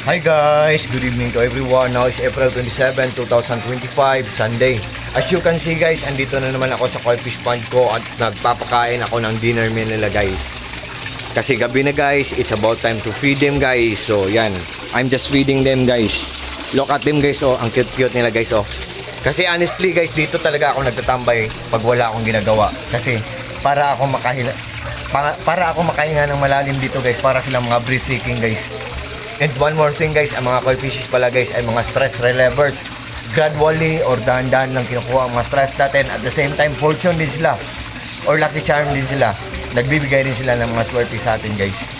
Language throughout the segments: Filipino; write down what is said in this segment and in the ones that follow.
Hi guys, good evening to everyone. Now is April 27, 2025, Sunday. As you can see guys, andito na naman ako sa koi fish pond ko at nagpapakain ako ng dinner meal nila guys. Kasi gabi na guys, it's about time to feed them guys. So yan, I'm just feeding them guys. Look at them guys, oh, ang cute-cute nila guys, oh. Kasi honestly guys, dito talaga ako nagtatambay pag wala akong ginagawa. Kasi para ako makahinga ng malalim dito guys, para silang mga breathtaking guys. And one more thing guys, ang mga koi fishes pala guys ay mga stress relievers. Gradually or dahan-dahan lang kinukuha ang mga stress natin. At the same time, fortune din sila or lucky charm din sila. Nagbibigay din sila ng mga swerte sa atin guys.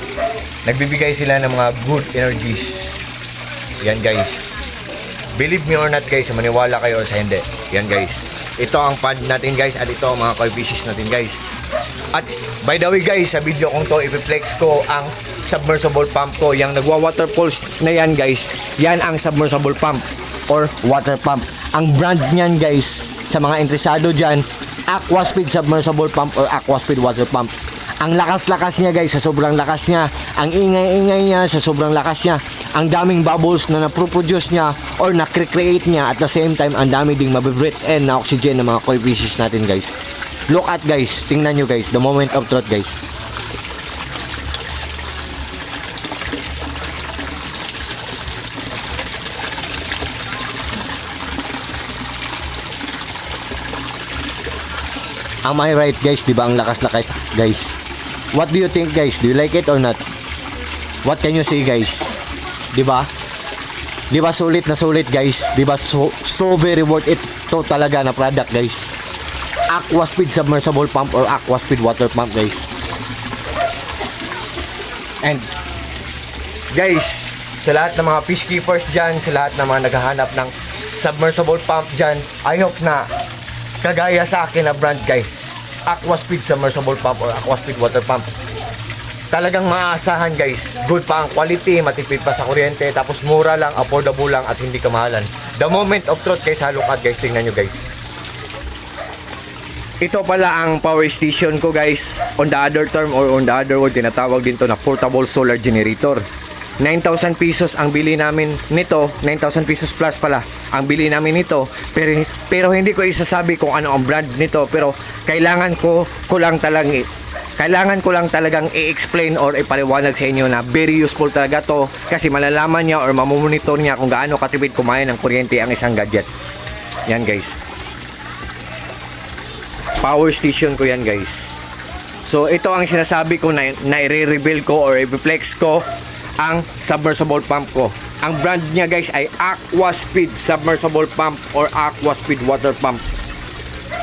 Nagbibigay sila ng mga good energies. Yan guys. Believe me or not guys, maniwala kayo or sa hindi. Yan guys. Ito ang pond natin guys at ito ang mga koi fishes natin guys. At by the way guys, sa video kong to, ipiplex ko ang submersible pump ko. Yung nagwa-water pulse na yan guys, yan ang submersible pump or water pump. Ang brand niyan guys, sa mga interesado dyan, Aquaspeed submersible pump or Aquaspeed water pump. Ang lakas-lakas niya guys, sa sobrang lakas niya. Ang ingay-ingay niya, sa sobrang lakas niya. Ang daming bubbles na naproproduce niya or na-create niya. At the same time, ang dami ding mabibreathe in na oxygen ng mga koi fishes natin guys. Look at guys, tingnan nyo guys, the moment of truth guys. Am I right guys, di ba ang lakas-lakas guys? What do you think guys? Do you like it or not? What can you say guys? Di ba? Di ba sulit na sulit guys? Di ba so very worth it to talaga na product guys? Aquaspeed submersible pump or Aquaspeed water pump guys. And guys, sa lahat ng mga fish keepers dyan, sa lahat ng mga naghahanap ng submersible pump dyan, I hope na kagaya sa akin na brand guys, Aquaspeed submersible pump or Aquaspeed water pump, talagang maaasahan guys. Good pa ang quality, matipid pa sa kuryente, tapos mura lang, affordable lang at hindi kamahalan. The moment of truth guys, look at guys, tingnan nyo guys. Ito pala ang power station ko guys. On the other term or on the other word, tinatawag din to na portable solar generator. 9,000 pesos ang bili namin nito. 9,000 pesos plus pala ang bili namin nito. Pero hindi ko isasabi kung ano ang brand nito. Pero kailangan ko lang talagang i-explain or ipaliwanag sa inyo na very useful talaga to. Kasi malalaman niya or mamomonitor niya kung gaano katipid kumain ng kuryente ang isang gadget. Yan guys. Power station ko yan guys. So ito ang sinasabi ko na i-reveal ko or i-flex ko ang submersible pump ko. Ang brand niya guys ay Aquaspeed submersible pump or Aquaspeed water pump.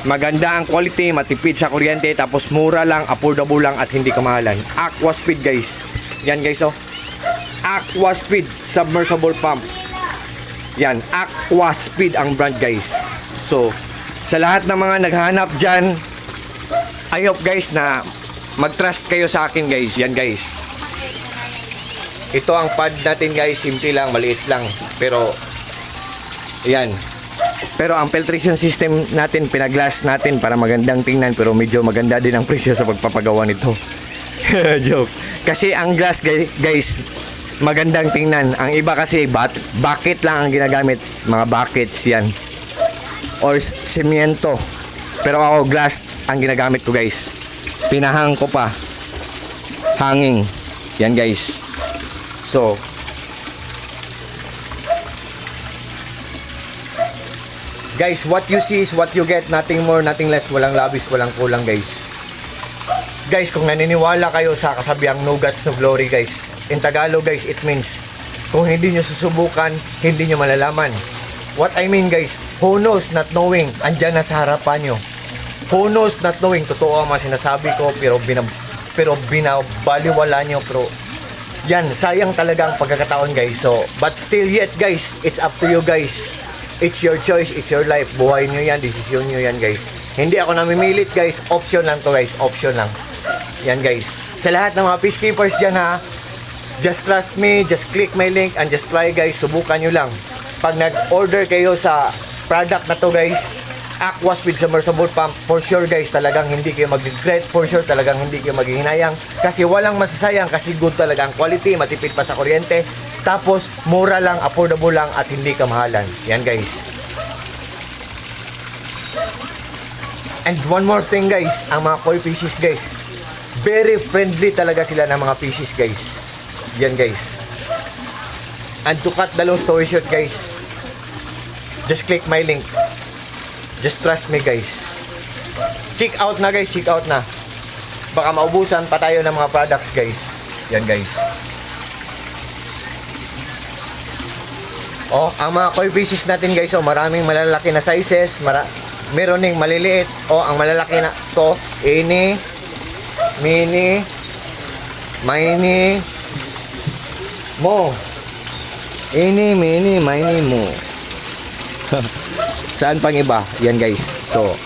Maganda ang quality, matipid sa kuryente, tapos mura lang, affordable lang at hindi kamahalan. Aquaspeed guys. Yan guys oh. Aquaspeed submersible pump. Yan, Aquaspeed ang brand guys. So sa lahat ng mga naghahanap dyan, I hope guys na mag-trust kayo sa akin guys. Yan guys. Ito ang pad natin guys. Simple lang, maliit lang. Pero, yan. Pero ang filtration system natin, pinaglass natin para magandang tingnan. Pero medyo maganda din ang presyo sa pagpapagawa nito. Joke. Kasi ang glass guys, magandang tingnan. Ang iba kasi, bucket lang ang ginagamit. Mga buckets yan. Or semento. Pero ako glass ang ginagamit ko guys. Pinahang ko pa. Hanging. Yan guys. So guys, what you see is what you get. Nothing more, nothing less. Walang labis, walang kulang guys. Guys, kung naniniwala kayo sa kasabihang no guts, no glory guys. In Tagalog guys, it means kung hindi nyo susubukan, hindi nyo malalaman. What I mean guys, who knows not knowing, andyan na sa harapan nyo. Who knows not knowing, totoo ang mga sinasabi ko, pero binabaliwala nyo. Pero yan, sayang talaga ang pagkakataon guys. So, but still yet guys, it's up to you guys. It's your choice, it's your life. Buhay nyo yan, desisyon nyo yan guys. Hindi ako namimilit guys, option lang to guys, option lang. Yan guys. Sa lahat ng mga fish keepers dyan ha, just trust me, just click my link and just try guys, subukan nyo lang. Pag nag-order kayo sa product na to guys, Aquaspeed submersible pump, for sure guys, talagang hindi kayo mag-regret, for sure talagang hindi kayo maghihinayang, kasi walang masasayang, kasi good talaga ang quality, matipid pa sa kuryente, tapos mura lang, affordable lang, at hindi kamahalan. Yan guys. And one more thing guys, ang mga koi fishes guys, very friendly talaga sila ng mga fishes guys. Yan guys. And to cut the long story short guys, just click my link. Just trust me guys. Check out na guys, check out na. Baka maubusan pa tayo ng mga products guys. Yan guys. Oh, ang mga koi fishes natin guys, oh, maraming malalaki na sizes, meron ding maliliit. Oh, ang malalaki na to, ini, mini, mini, mo. Ini, mini, mini, mo. Saan pang iba? Yan guys. So,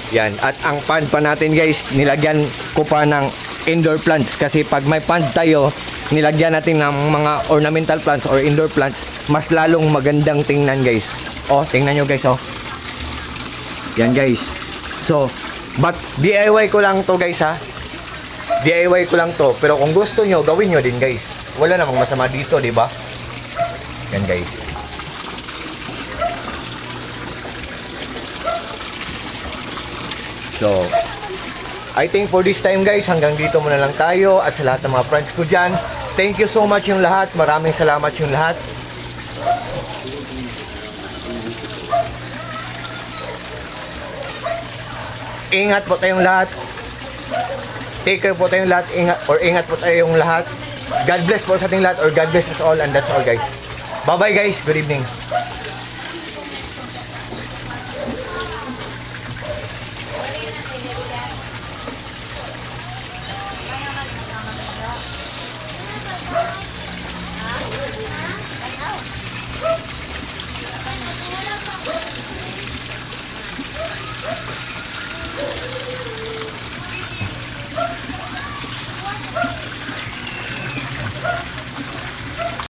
yan. At ang pond pa natin guys, nilagyan ko pa ng indoor plants. Kasi pag may pond tayo, nilagyan natin ng mga ornamental plants or indoor plants, mas lalong magandang tingnan guys. Oh, tingnan nyo guys, oh. Yan guys. So, but DIY ko lang to guys ha. DIY ko lang to. Pero kung gusto nyo, gawin nyo din guys. Wala namang masama dito, di ba? Yan guys. So, I think for this time guys, hanggang dito muna lang tayo. At sa lahat ng mga friends ko dyan, thank you so much yung lahat. Maraming salamat yung lahat. Ingat po tayong lahat. Take care po tayong lahat. Ingat po tayong lahat. God bless po sa ating lahat, or God bless us all, and that's all guys. Bye bye guys. Good evening.